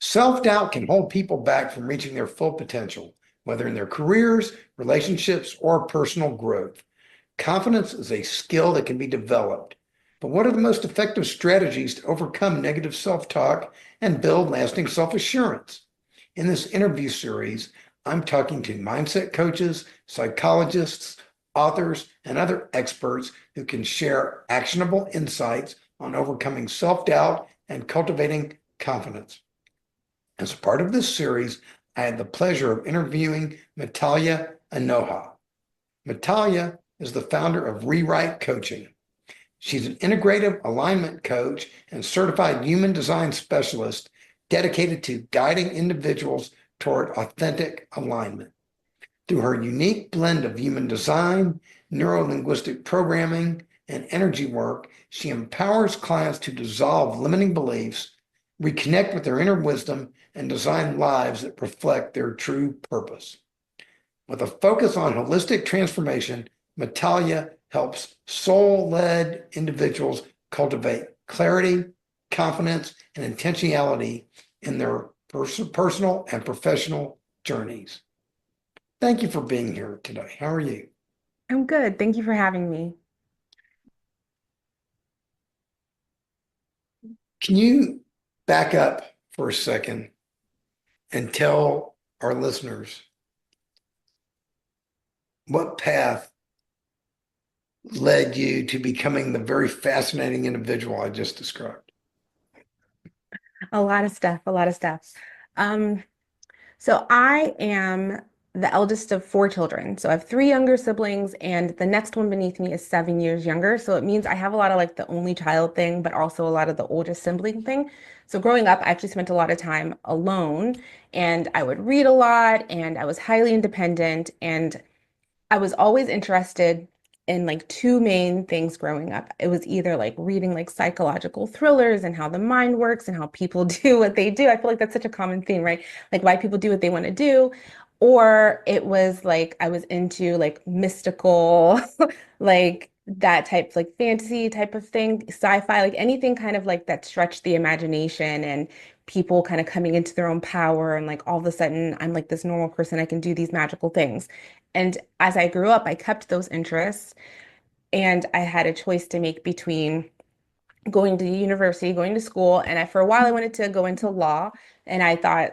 Self-doubt can hold people back from reaching their full potential, whether in their careers, relationships, or personal growth. Confidence is a skill that can be developed. But what are the most effective strategies to overcome negative self-talk and build lasting self-assurance? In this interview series, I'm talking to mindset coaches, psychologists, authors, and other experts who can share actionable insights on overcoming self-doubt and cultivating confidence. As part of this series, I had the pleasure of interviewing Matalya Onuoha. Matalya is the founder of Rewrite Coaching. She's an integrative alignment coach and certified human design specialist dedicated to guiding individuals toward authentic alignment. Through her unique blend of human design, neuro-linguistic programming, and energy work, she empowers clients to dissolve limiting beliefs, reconnect with their inner wisdom, and design lives that reflect their true purpose. With a focus on holistic transformation, Matalya helps soul-led individuals cultivate clarity, confidence, and intentionality in their personal and professional journeys. Thank you for being here today. How are you? I'm good. Thank you for having me. Can you back up for a second and tell our listeners what path led you to becoming the very fascinating individual I just described? A lot of stuff, a lot of stuff. Um, so I am the eldest of four children. So I have three younger siblings, and the next one beneath me is 7 years younger. So it means I have a lot of like the only child thing, but also a lot of the oldest sibling thing. So growing up, I actually spent a lot of time alone, and I would read a lot, and I was highly independent, and I was always interested in like two main things growing up. It was either like reading like psychological thrillers and how the mind works and how people do what they do. I feel like that's such a common theme, right? Like why people do what they want to do. Or it was like I was into like mystical, like that type, like fantasy type of thing, sci-fi, like anything kind of like that stretched the imagination and people kind of coming into their own power. And like all of a sudden, I'm like this normal person, I can do these magical things. And as I grew up, I kept those interests and I had a choice to make between going to university, going to school. And for a while, I wanted to go into law. And I thought,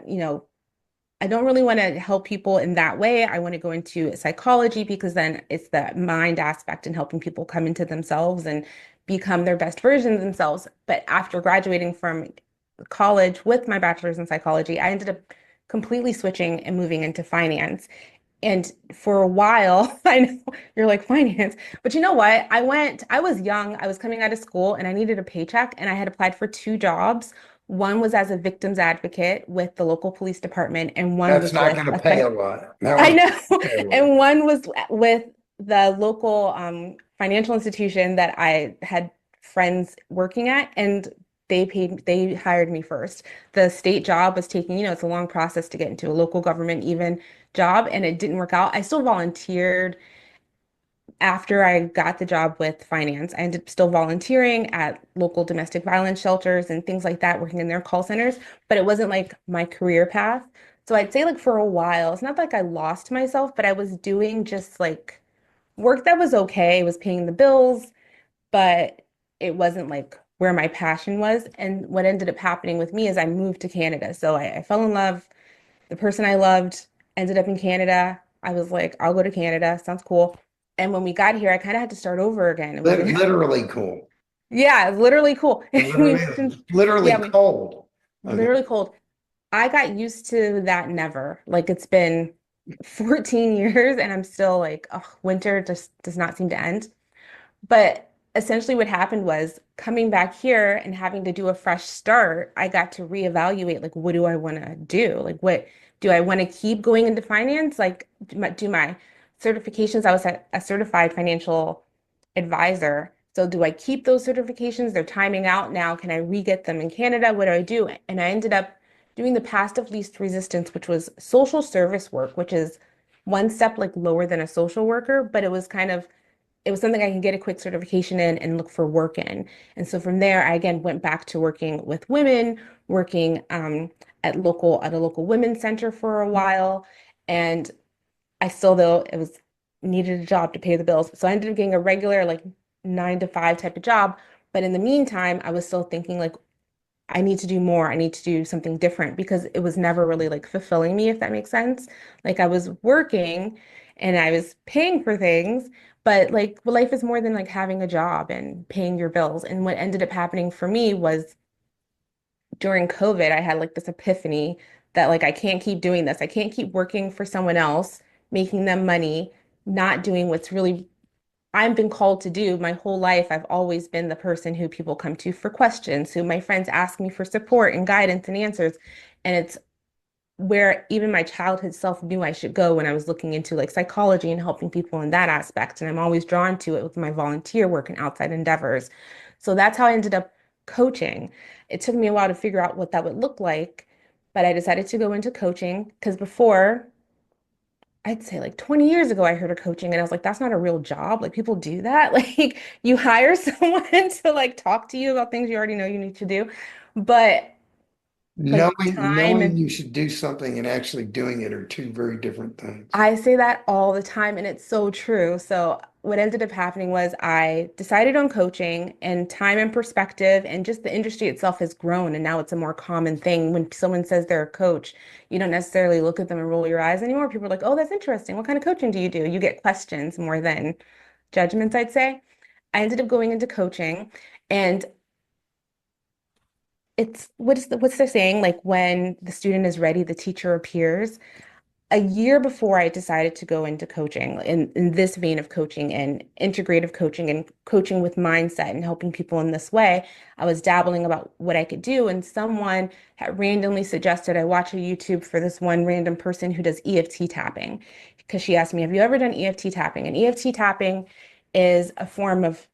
I don't really want to help people in that way. I want to go into psychology because then it's the mind aspect and helping people come into themselves and become their best versions of themselves. But after graduating from college with my bachelor's in psychology, I ended up completely switching and moving into finance. And for a while, I know you're like finance, but you know what? I was young, I was coming out of school and I needed a paycheck and I had applied for two jobs. One was as a victim's advocate with the local police department, and one That's was not with going to a pay a fin lot. That I one's know, pay a lot. and one was with the local financial institution that I had friends working at, and they hired me first. The state job was taking, it's a long process to get into a local government even job, and it didn't work out. I still volunteered after I got the job with finance. I ended up still volunteering at local domestic violence shelters and things like that, working in their call centers, but it wasn't like my career path. So I'd say like for a while, it's not like I lost myself, but I was doing just like work that was okay. It was paying the bills, but it wasn't like where my passion was. And what ended up happening with me is I moved to Canada. So I fell in love. The person I loved ended up in Canada. I was like, I'll go to Canada. Sounds cool. And when we got here, I kind of had to start over again. It wasn't, Literally cool. yeah, it's literally cool. It We literally moved is. in, It's literally yeah, we cold. Okay. literally cold. I got used to that never. Like it's been 14 years and I'm still like, oh, winter just does not seem to end. But essentially, what happened was coming back here and having to do a fresh start, I got to reevaluate like, what do I want to do? Like, what do I want to keep going into finance? Like, do my certifications? I was a certified financial advisor. So, do I keep those certifications? They're timing out now. Can I re-get them in Canada? What do I do? And I ended up doing the path of least resistance, which was social service work, which is one step like lower than a social worker, but it was kind of it was something I can get a quick certification in and look for work in. And so from there, I again went back to working with women, working at a local women's center for a while. And I still, though, it was needed a job to pay the bills. So I ended up getting a regular, like 9 to 5 type of job. But in the meantime, I was still thinking, like, I need to do more. I need to do something different because it was never really like fulfilling me, if that makes sense. Like I was working and I was paying for things, but like life is more than like having a job and paying your bills. And what ended up happening for me was during COVID, I had like this epiphany that like I can't keep doing this. I can't keep working for someone else, making them money, not doing what's really I've been called to do my whole life. I've always been the person who people come to for questions, who my friends ask me for support and guidance and answers. And it's where even my childhood self knew I should go when I was looking into like psychology and helping people in that aspect. And I'm always drawn to it with my volunteer work and outside endeavors. So that's how I ended up coaching. It took me a while to figure out what that would look like, but I decided to go into coaching because before I'd say like 20 years ago, I heard of coaching and I was like, that's not a real job. Like people do that. Like you hire someone to like talk to you about things you already know you need to do. But like time Knowing and you should do something and actually doing it are two very different things. I say that all the time and it's so true. So what ended up happening was I decided on coaching and time and perspective and just the industry itself has grown and now it's a more common thing. When someone says they're a coach, you don't necessarily look at them and roll your eyes anymore. People are like, "Oh, that's interesting. What kind of coaching do you do?" You get questions more than judgments, I'd say. I ended up going into coaching and it's what's the saying? Like when the student is ready, the teacher appears. A year before I decided to go into coaching in this vein of coaching and integrative coaching and coaching with mindset and helping people in this way, I was dabbling about what I could do. And someone had randomly suggested I watch a YouTube for this one random person who does EFT tapping because she asked me, "Have you ever done EFT tapping?" And EFT tapping is a form of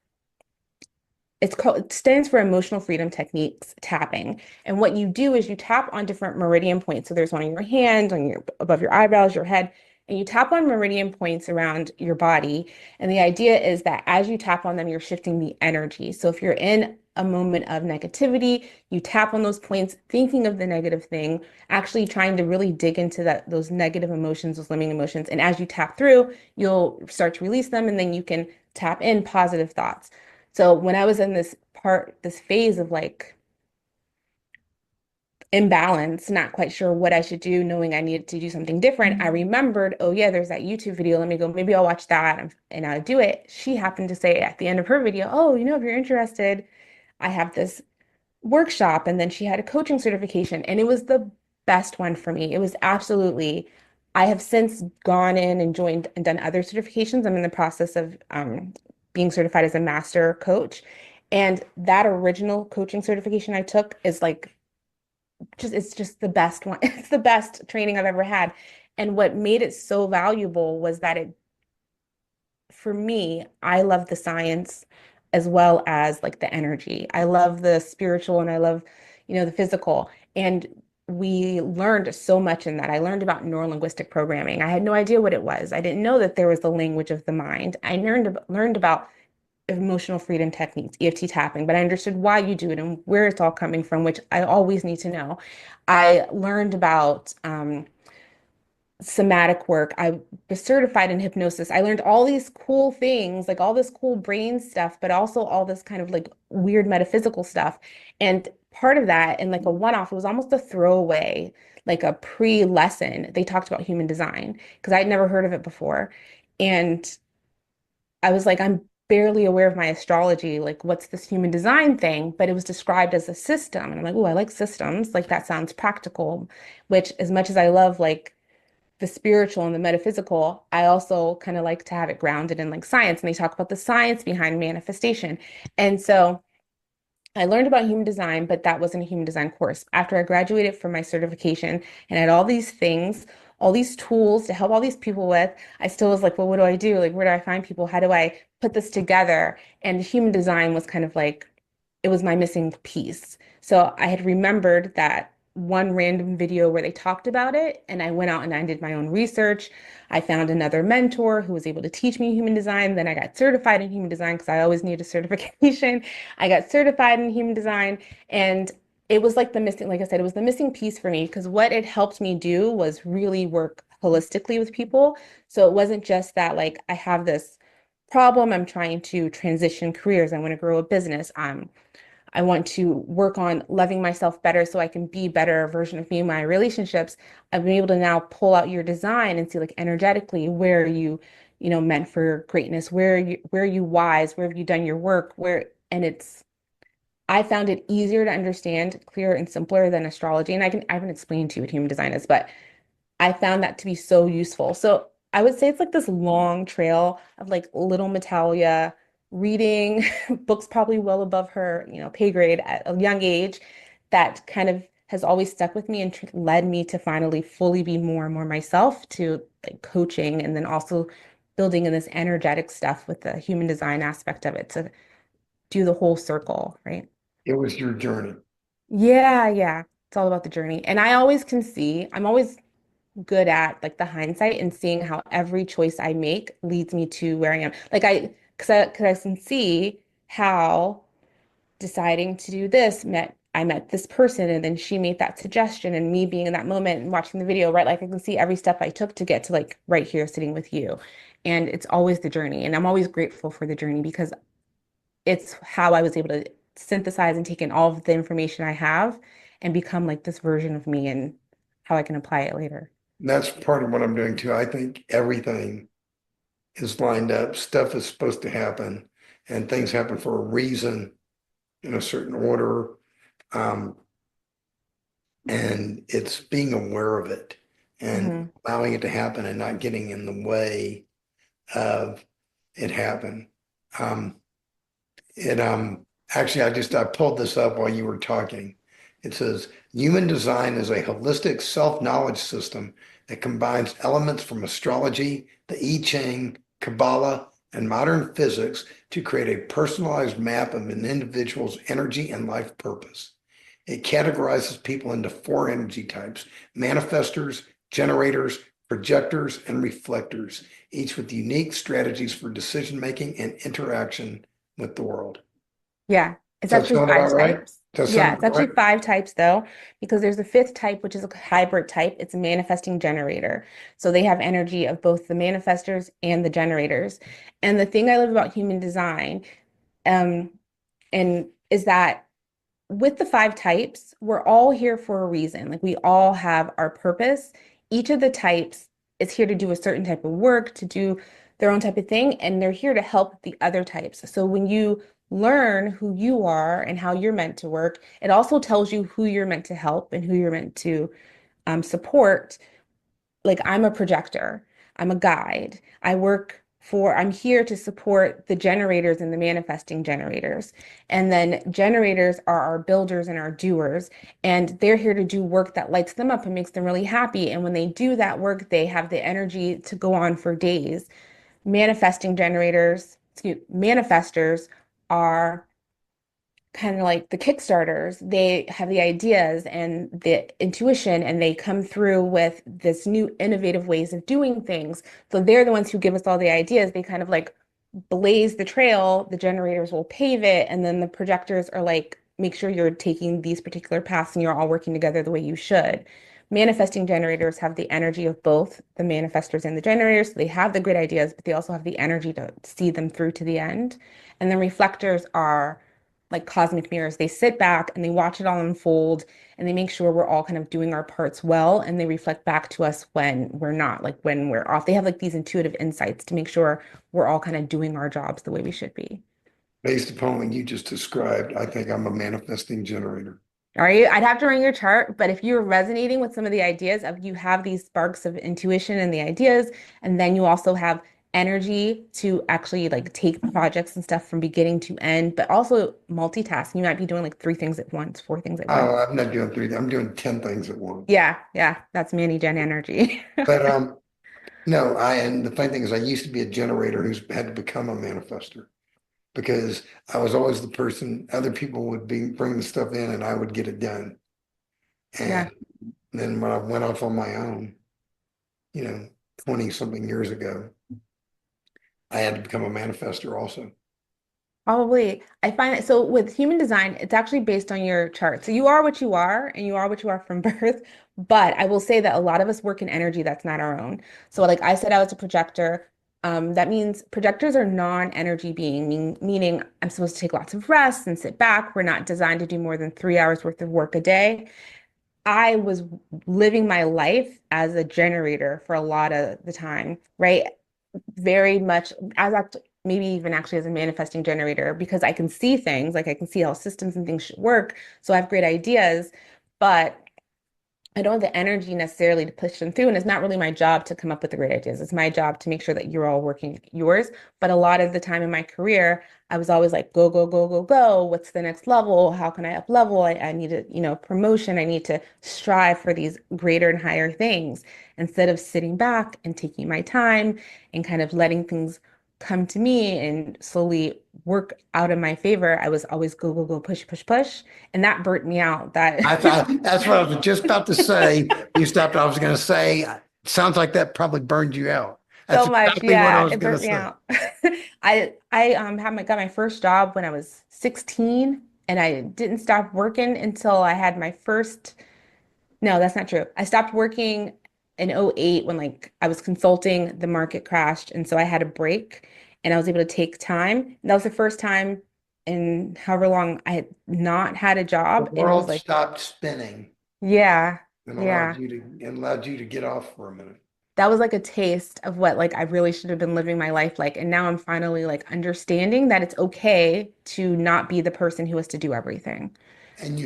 it stands for emotional freedom techniques tapping. And what you do is you tap on different meridian points. So there's one on your hand, on your above your eyebrows, your head, and you tap on meridian points around your body. And the idea is that as you tap on them, you're shifting the energy. So if you're in a moment of negativity, you tap on those points, thinking of the negative thing, actually trying to really dig into those negative emotions, those limiting emotions. And as you tap through, you'll start to release them, and then you can tap in positive thoughts. So when I was in this phase of like imbalance, not quite sure what I should do, knowing I needed to do something different, I remembered, oh yeah, there's that YouTube video. Let me go, maybe I'll watch that and I'll do it. She happened to say at the end of her video, oh, if you're interested, I have this workshop. And then she had a coaching certification, and it was the best one for me. It was absolutely, I have since gone in and joined and done other certifications. I'm in the process of being certified as a master coach. And that original coaching certification I took is like it's just the best one. It's the best training I've ever had. And what made it so valuable was that it for me, I love the science as well as like the energy. I love the spiritual and I love, the physical. And we learned so much in that. I learned about neurolinguistic programming. I had no idea what it was. I didn't know that there was the language of the mind. I learned about emotional freedom techniques, EFT tapping, but I understood why you do it and where it's all coming from, which I always need to know. I learned about somatic work. I was certified in hypnosis. I learned all these cool things, like all this cool brain stuff, but also all this kind of like weird metaphysical stuff. And part of that, and like a one-off, it was almost a throwaway, like a pre-lesson. They talked about human design because I'd never heard of it before. And I was like, I'm barely aware of my astrology. Like, what's this human design thing? But it was described as a system. And I'm like, oh, I like systems. Like, that sounds practical, which, as much as I love like the spiritual and the metaphysical, I also kind of like to have it grounded in like science. And they talk about the science behind manifestation. And so I learned about human design, but that wasn't a human design course. After I graduated from my certification and I had all these things, all these tools to help all these people with, I still was like, well, what do I do? Like, where do I find people? How do I put this together? And human design was kind of like, it was my missing piece. So I had remembered that one random video where they talked about it, and I went out and I did my own research. I found another mentor who was able to teach me human design. Then I got certified in human design because I always need a certification. I got certified in human design, and it was like the missing, like I said, it was the missing piece for me because what it helped me do was really work holistically with people. So it wasn't just that, like, I have this problem, I'm trying to transition careers, I want to grow a business. I want to work on loving myself better so I can be a better version of me in my relationships. I've been able to now pull out your design and see like energetically where are you, meant for greatness, where are you wise, where have you done your work, and I found it easier to understand, clearer and simpler than astrology. And I haven't explained to you what human design is, but I found that to be so useful. So I would say it's like this long trail of like little Natalia reading books probably well above her, pay grade at a young age that kind of has always stuck with me and led me to finally fully be more and more myself to like coaching and then also building in this energetic stuff with the human design aspect of it to do the whole circle, right? It was your journey. Yeah, yeah. It's all about the journey. And I always can see, I'm always good at like the hindsight and seeing how every choice I make leads me to where I am. Because I can see how deciding to do this I met this person and then she made that suggestion and me being in that moment and watching the video, right? Like I can see every step I took to get to like right here sitting with you. And it's always the journey. And I'm always grateful for the journey because it's how I was able to synthesize and take in all of the information I have and become like this version of me and how I can apply it later. And that's part of what I'm doing too. I think everything is lined up. Stuff is supposed to happen, and things happen for a reason in a certain order. Um, and it's being aware of it and Hmm. allowing it to happen and not getting in the way of it happen. Um, it actually I pulled this up while you were talking. It says human design is a holistic self-knowledge system that combines elements from astrology, the I Ching, Kabbalah, and modern physics to create a personalized map of an individual's energy and life purpose. It categorizes people into four energy types: manifestors, generators, projectors, and reflectors, each with unique strategies for decision making and interaction with the world. Yeah, it's Does that actually sound five about right? types. Does that Yeah, sound it's about actually right? five types though, because there's a fifth type, which is a hybrid type. It's a manifesting generator. So they have energy of both the manifestors and the generators. And the thing I love about human design, um, and is that with the five types, we're all here for a reason. Like we all have our purpose. Each of the types is here to do a certain type of work, to do their own type of thing, and they're here to help the other types. So when you learn who you are and how you're meant to work, it also tells you who you're meant to help and who you're meant to support. Like I'm a projector, I'm a guide. I'm here to support the generators and the manifesting generators. And then generators are our builders and our doers. And they're here to do work that lights them up and makes them really happy. And when they do that work, they have the energy to go on for days. Manifestors are kind of like the Kickstarters. They have the ideas and the intuition, and they come through with this new innovative ways of doing things. So they're the ones who give us all the ideas. They kind of like blaze the trail, the generators will pave it, and then the projectors are like, make sure you're taking these particular paths and you're all working together the way you should. Manifesting generators have the energy of both the manifestors and the generators. So they have the great ideas, but they also have the energy to see them through to the end. And then reflectors are like cosmic mirrors. They sit back and they watch it all unfold and they make sure we're all kind of doing our parts well and they reflect back to us when we're not, like when we're off. They have like these intuitive insights to make sure we're all kind of doing our jobs the way we should be. Based upon what you just described, I think I'm a manifesting generator. Are you? I'd have to run your chart, but if you're resonating with some of the ideas of you have these sparks of intuition and the ideas, and then you also have energy to actually like take projects and stuff from beginning to end, but also multitask. You might be doing like three things at once, four things at Oh, once. I'm not doing three, I'm doing 10 things at once. Yeah, yeah, that's Manny Gen energy. But no, and the funny thing is I used to be a generator who's had to become a manifester because I was always the person, other people would bring the stuff in and I would get it done. And Yeah. then when I went off on my own, you know, 20 something years ago, I had to become a manifester also. Probably. I find it so with human design, it's actually based on your chart. So you are what you are, and you are what you are from birth. But I will say that a lot of us work in energy that's not our own. So, like I said, I was a projector. That means projectors are non-energy meaning I'm supposed to take lots of rest and sit back. We're not designed to do more than 3 hours worth of work a day. I was living my life as a generator for a lot of the time, right? Very much as act maybe even actually as a manifesting generator because I can see things, like I can see how systems and things should work. So I have great ideas, but I don't have the energy necessarily to push them through. And it's not really my job to come up with the great ideas. It's my job to make sure that you're all working yours. But a lot of the time in my career, I was always like, go, go, go, go, go. What's the next level? How can I up level? I need a, promotion. I need to strive for these greater and higher things instead of sitting back and taking my time and kind of letting things come to me and slowly work out in my favor. I was always go, go, go, push, push, push. And that burnt me out. That I thought that's what I was just about to say. You stopped. I was going to say, sounds like that probably burned you out. That's so much. exactly what I Yeah, was it going to burnt me say. out. I had my got my first job when I was 16 and I didn't stop working until I had my first. No, that's not true. I stopped working in '08 when like I was consulting, the market crashed and so I had a break and I was able to take time. And that was the first time in however long I had not had a The job and it was world like, stopped spinning yeah. and Yeah. allowed you to get off for a minute. That was like a taste of what like I really should have been living my life like. And now I'm finally like understanding that it's okay to not be the person who has to do everything. And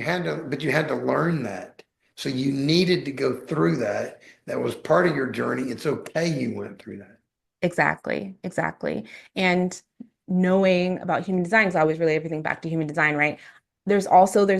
but you had to learn that. So you needed to go through that. That was part of your journey. It's okay you went through that. Exactly, exactly. And knowing about human design, because I always relate everything back to human design, right? There's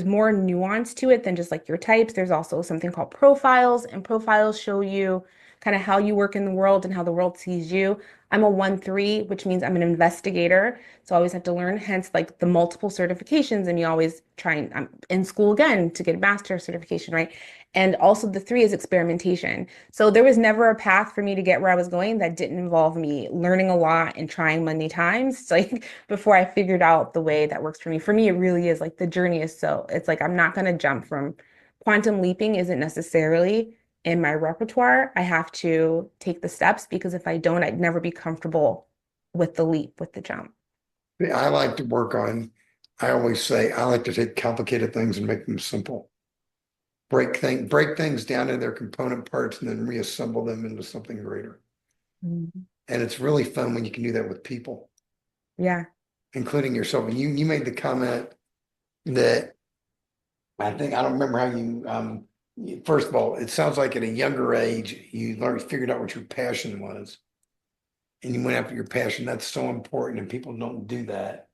more nuance to it than just like your types. There's also something called profiles, and profiles show you kind of how you work in the world and how the world sees you. I'm a 1-3, which means I'm an investigator. So I always have to learn, hence like the multiple certifications, and you always try and I'm in school again to get a master certification, right? And also the 3 is experimentation. So there was never a path for me to get where I was going that didn't involve me learning a lot and trying many times. So like before I figured out the way that works for me. For me, it really is like the journey is so it's like I'm not gonna jump from quantum leaping isn't necessarily in my repertoire. I have to take the steps because if I don't, I'd never be comfortable with the leap, with the jump. I like to work on, I always say, I like to take complicated things and make them simple. Break things down to their component parts and then reassemble them into something greater. Mhm. And it's really fun when you can do that with people, Yeah. including yourself. And you made the comment that I don't remember how first of all, it sounds like at a younger age, figured out what your passion was and you went after your passion. That's so important and people don't do that.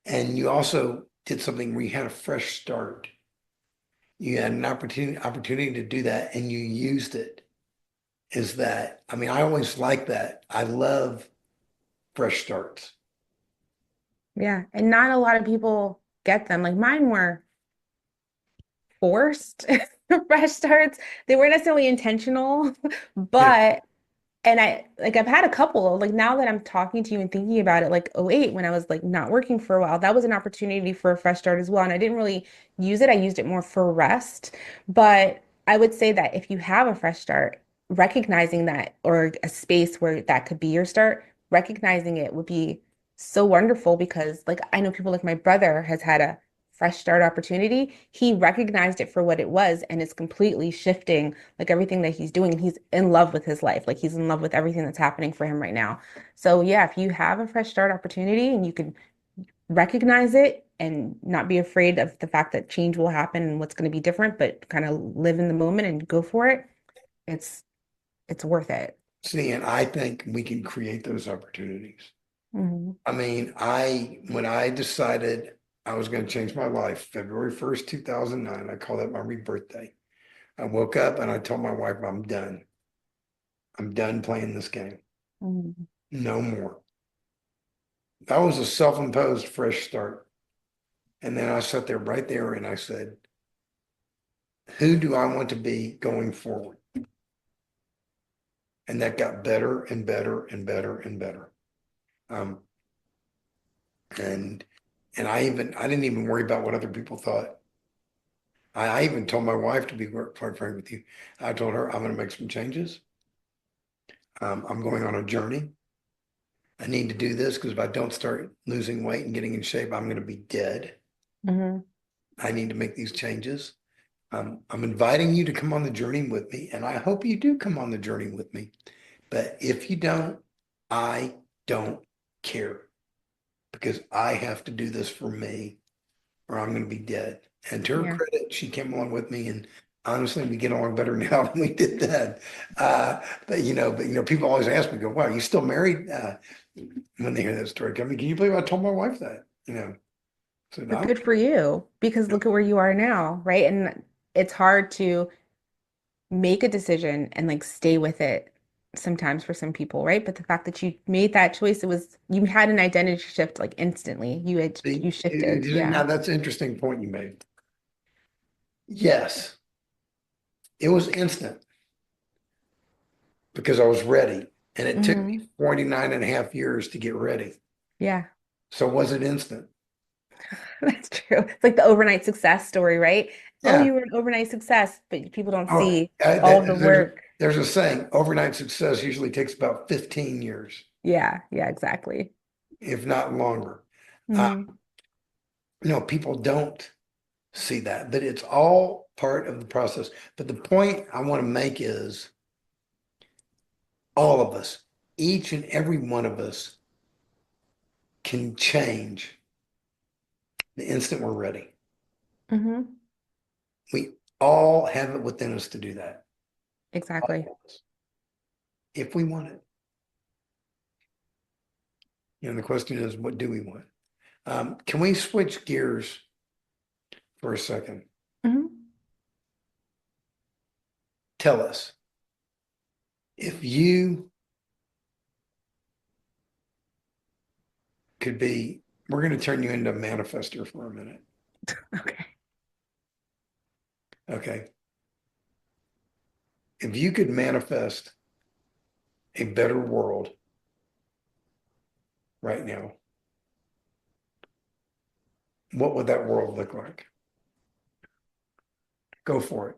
And you also did something where you had a fresh start. You had an opportunity to do that and you used it. Is that, I mean, I always like that. I love fresh starts. Yeah. And not a lot of people get them. Like mine were forced fresh starts. They weren't necessarily intentional, Yeah. but and I like I've had a couple like now that I'm talking to you and thinking about it, like '08 when I was like not working for a while, that was an opportunity for a fresh start as well. And I didn't really use it. I used it more for rest. But I would say that if you have a fresh start, recognizing that or a space where that could be your start, recognizing it would be so wonderful because like I know people like my brother has had a fresh start opportunity. He recognized it for what it was and it's completely shifting like everything that he's doing and he's in love with his life. Like he's in love with everything that's happening for him right now. So yeah, if you have a fresh start opportunity and you can recognize it and not be afraid of the fact that change will happen and what's going to be different, but kind of live in the moment and go for it, it's it's worth it. See, and I think we can create those opportunities. Mhm. I mean, when I decided I was going to change my life, February 1st, 2009, I call that my rebirth day. I woke up and I told my wife, I'm done. I'm done playing this game. Mhm. No more. That was a self-imposed fresh start. And then I sat there right there and I said, Who do I want to be going forward? And that got better and better and better and better. Um, and I didn't even worry about what other people thought. I even told my wife, to be quite frank with you, I told her I'm going to make some changes. I'm going on a journey. I need to do this because if I don't start losing weight and getting in shape, I'm going to be dead. Hmm. I need to make these changes. I'm inviting you to come on the journey with me, and I hope you do come on the journey with me. But if you don't, I don't care because I have to do this for me or I'm going to be dead. And to her Yeah. credit, she came along with me, and honestly, we get along better now than we did then. But people always ask me, "Go, wow, you still married?" When they hear that story, I mean, can you believe I told my wife that? So But now, good for you because look at where you are now, right? And it's hard to make a decision and like stay with it sometimes for some people, right? But the fact that you made that choice, it was you had an identity shift like instantly. You shifted. now Yeah. that's an interesting point you made. Yes, it was instant because I was ready, and it took me Hmm. 49 and a half years to get ready. Yeah. So was it instant? That's true. It's like the overnight success story, right? Oh, Yeah. you were an overnight success, but people don't Oh, see all of the work. there's a saying, overnight success usually takes about 15 years, Yeah, yeah, exactly. if not longer. Uh, Hmm. People don't see that, but it's all part of the process. But the point I want to make is all of us, each and every one of us can change the instant we're ready. Hmm. We all have it within us to do that, Exactly. all of us, if we want it. The question is, what do we want? Can we switch gears for a second? Hmm. Tell us if you could be, we're going to turn you into a manifester for a minute. Okay. Okay. If you could manifest a better world right now, what would that world look like? Go for it.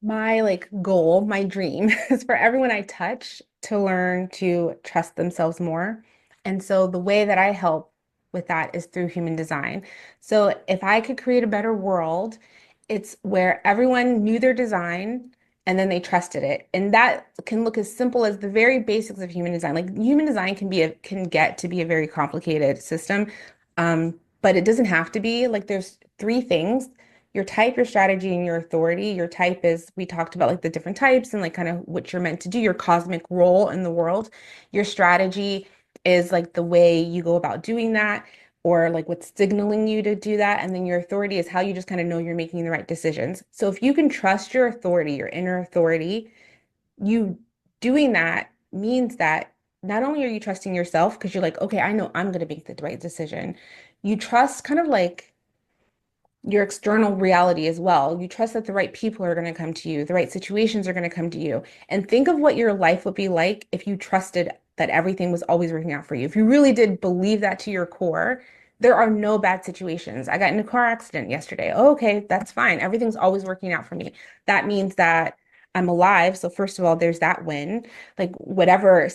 My like goal, my dream is for everyone I touch to learn to trust themselves more. And so the way that I help with that is through human design. So if I could create a better world, it's where everyone knew their design and then they trusted it. And that can look as simple as the very basics of human design. Like human design can get to be a very complicated system. But it doesn't have to be. Like there's three things: your type, your strategy, and your authority. Your type is, we talked about like the different types and like kind of what you're meant to do, your cosmic role in the world. Your strategy is like the way you go about doing that or like what's signaling you to do that. And then your authority is how you just kind of know you're making the right decisions. So if you can trust your authority, your inner authority, you doing that means that not only are you trusting yourself because you're like, okay, I know I'm going to make the right decision. You trust kind of like your external reality as well. You trust that the right people are going to come to you, the right situations are going to come to you. And think of what your life would be like if you trusted that everything was always working out for you. If you really did believe that to your core, there are no bad situations. I got in a car accident yesterday. Oh, okay, that's fine. Everything's always working out for me. That means that I'm alive. So first of all, there's that win. Like whatever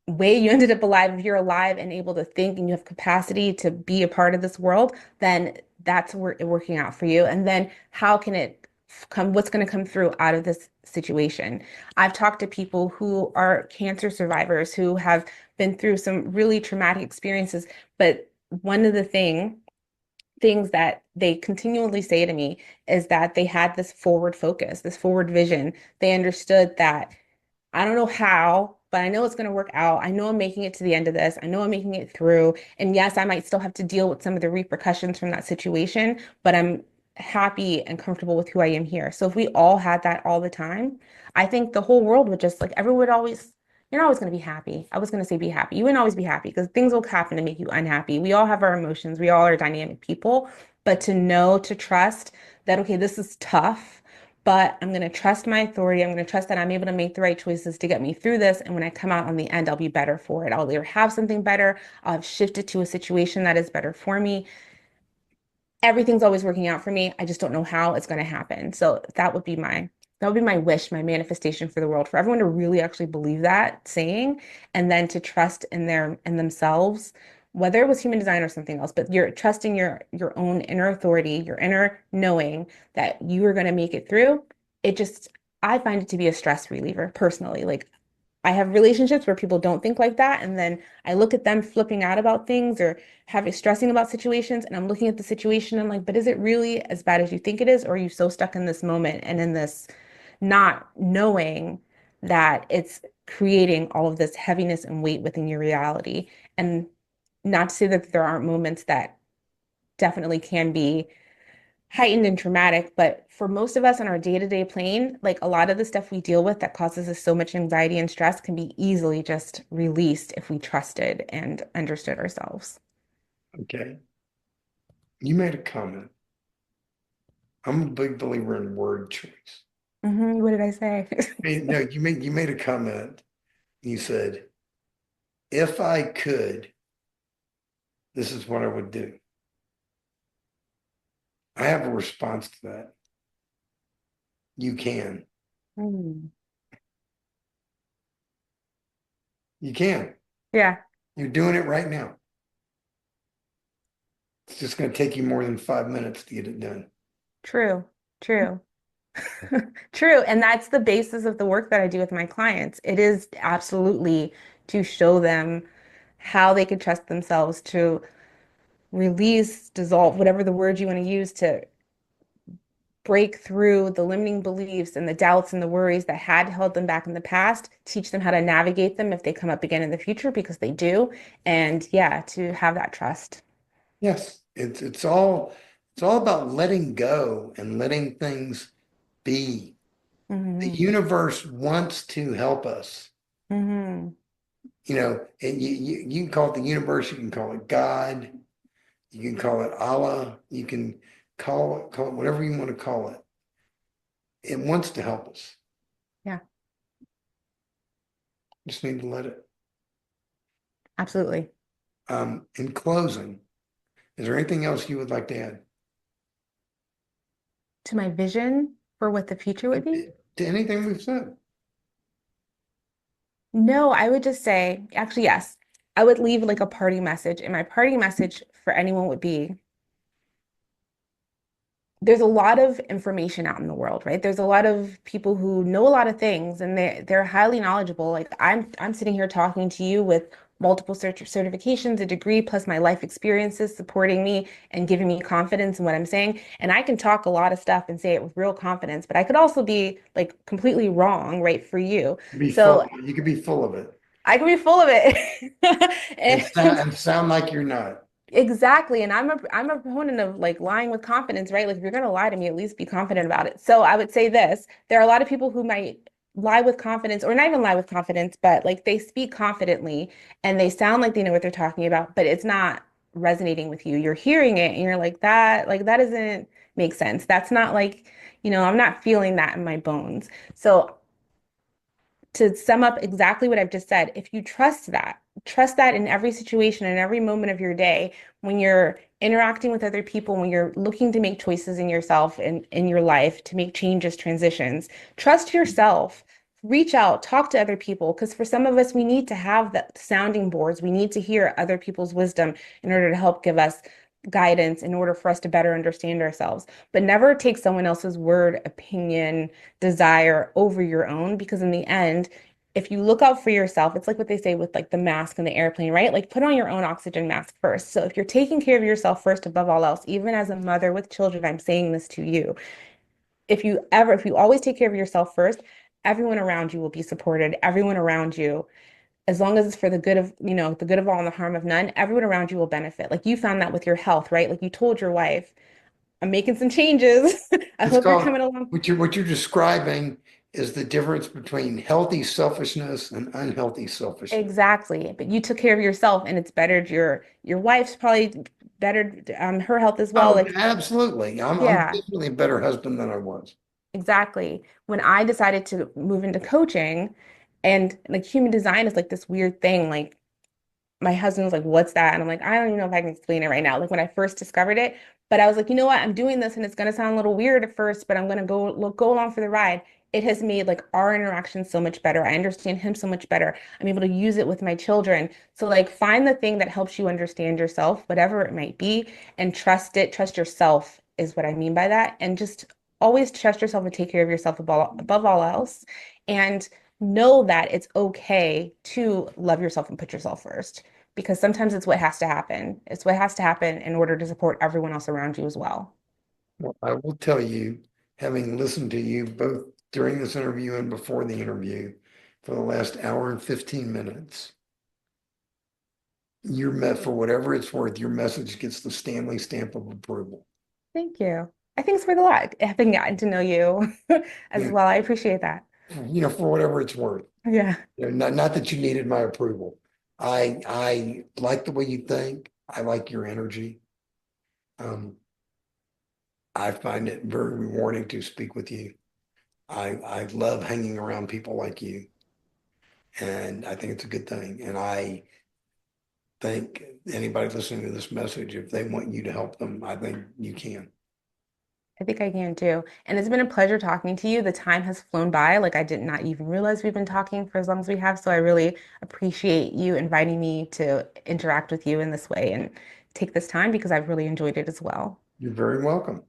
way you ended up alive, if you're alive and able to think and you have capacity to be a part of this world, then that's working out for you. And then how can it come, what's going to come through out of this situation? I've talked to people who are cancer survivors who have been through some really traumatic experiences, but one of the things that they continually say to me is that they had this forward focus, this forward vision. They understood that I don't know how, but I know it's going to work out. I know I'm making it to the end of this. I know I'm making it through. And yes, I might still have to deal with some of the repercussions from that situation, but I'm happy and comfortable with who I am here. So if we all had that all the time, I think the whole world would just like everyone would always, you're not always going to be happy. I was going to say be happy. You wouldn't always be happy because things will happen to make you unhappy. We all have our emotions. We all are dynamic people. but to know, to trust that, okay, this is tough, but I'm going to trust my authority. I'm going to trust that I'm able to make the right choices to get me through this. And when I come out on the end, I'll be better for it. I'll either have something better, I'll have shifted to a situation that is better for me. Everything's always working out for me. I just don't know how it's going to happen. So that would be my wish, my manifestation for the world, for everyone to really actually believe that saying, and then to trust in themselves, whether it was human design or something else, but you're trusting your own inner authority, your inner knowing that you are going to make it through. It just I find it to be a stress reliever personally. Like I have relationships where people don't think like that. And then I look at them flipping out about things or having stressing about situations. And I'm looking at the situation. And I'm like, but is it really as bad as you think it is? Or are you so stuck in this moment and in this not knowing that it's creating all of this heaviness and weight within your reality? And not to say that there aren't moments that definitely can be heightened and traumatic, but for most of us on our day-to-day plane, like a lot of the stuff we deal with that causes us so much anxiety and stress can be easily just released if we trusted and understood ourselves. Okay. You made a comment. I'm a big believer in word choice. What did I say? No, you made a comment. You said, if I could, this is what I would do. I have a response to that. You can. Mm. You can. Yeah, You're doing it right now. It's just going to take you more than 5 minutes to get it done. true, true. True. And that's the basis of the work that I do with my clients. It is absolutely to show them how they could trust themselves to release, dissolve, whatever the word you want to use to break through the limiting beliefs and the doubts and the worries that had held them back in the past, teach them how to navigate them if they come up again in the future, because they do. And yeah, to have that trust. Yes, it's all about letting go and letting things be. The Hmm. universe wants to help us. Hmm. And you can call it the universe, you can call it God, you can call it Allah, you can call it whatever you want to call it. It wants to help us. Yeah, Just need to let it. absolutely. In closing, is there anything else you would like to add To my vision for what the future would be? to anything we've said? No, I would just say, actually, yes, I would leave like a party message. And my party message for anyone would be there's a lot of information out in the world, right? There's a lot of people who know a lot of things and they're highly knowledgeable. Like I'm sitting here talking to you with multiple certifications, a degree, plus my life experiences supporting me and giving me confidence in what I'm saying. And I can talk a lot of stuff and say it with real confidence, but I could also be like completely wrong, right, for you. Be So full. You could be full of it I can be full of it. and sound like you're not. Exactly. And I'm a proponent of like lying with confidence, right? Like if you're gonna lie to me, at least be confident about it. So I would say this, there are a lot of people who might lie with confidence or not even lie with confidence, but like they speak confidently and they sound like they know what they're talking about, but it's not resonating with you. You're hearing it and you're like that doesn't make sense. That's not like, I'm not feeling that in my bones. So to sum up exactly what I've just said, if you trust that in every situation, in every moment of your day, when you're interacting with other people, when you're looking to make choices in yourself and in your life, to make changes, transitions, trust yourself. Reach out, talk to other people, because for some of us, we need to have the sounding boards. We need to hear other people's wisdom in order to help give us guidance, in order for us to better understand ourselves. But never take someone else's word, opinion, desire over your own, because in the end, if you look out for yourself, it's like what they say with like the mask and the airplane, right? Like put on your own oxygen mask first. So if you're taking care of yourself first above all else, even as a mother with children, I'm saying this to you. If you always take care of yourself first, everyone around you will be supported. Everyone around you, as long as it's for the good of, the good of all and the harm of none, everyone around you will benefit. Like you found that with your health, right? Like you told your wife, I'm making some changes. I It's hope you're called coming along. what you're describing is the difference between healthy selfishness and unhealthy selfishness. Exactly. But you took care of yourself and it's bettered your wife's probably bettered her health as well. Oh, Like, absolutely. I'm yeah. definitely a better husband than I was. Exactly. When I decided to move into coaching, and like human design is like this weird thing, like my husband was like, "What's that?" And I'm like, "I don't even know if I can explain it right now." Like when I first discovered it, but I was like, "You know what? I'm doing this and it's going to sound a little weird at first, but I'm going to go along for the ride." It has made like our interaction so much better. I understand him so much better. I'm able to use it with my children. So like find the thing that helps you understand yourself, whatever it might be, and trust it. Trust yourself is what I mean by that. And just always trust yourself and take care of yourself above all else. And know that it's okay to love yourself and put yourself first because sometimes it's what has to happen. It's what has to happen in order to support everyone else around you as well. Well, I will tell you, having listened to you both during this interview and before the interview for the last hour and 15 minutes, your met for whatever it's worth, your message gets the Stanley stamp of approval. Thank you. I think it's worth a lot having gotten to know you as Yeah, well. I appreciate that. for whatever it's worth. Yeah. Not that you needed my approval. I like the way you think. I like your energy. Um, I find it very rewarding to speak with you. I love hanging around people like you, and I think it's a good thing. And I think anybody listening to this message, if they want you to help them, I think you can. I think I can too. And it's been a pleasure talking to you. The time has flown by. Like I did not even realize we've been talking for as long as we have. So I really appreciate you inviting me to interact with you in this way and take this time because I've really enjoyed it as well. You're very welcome.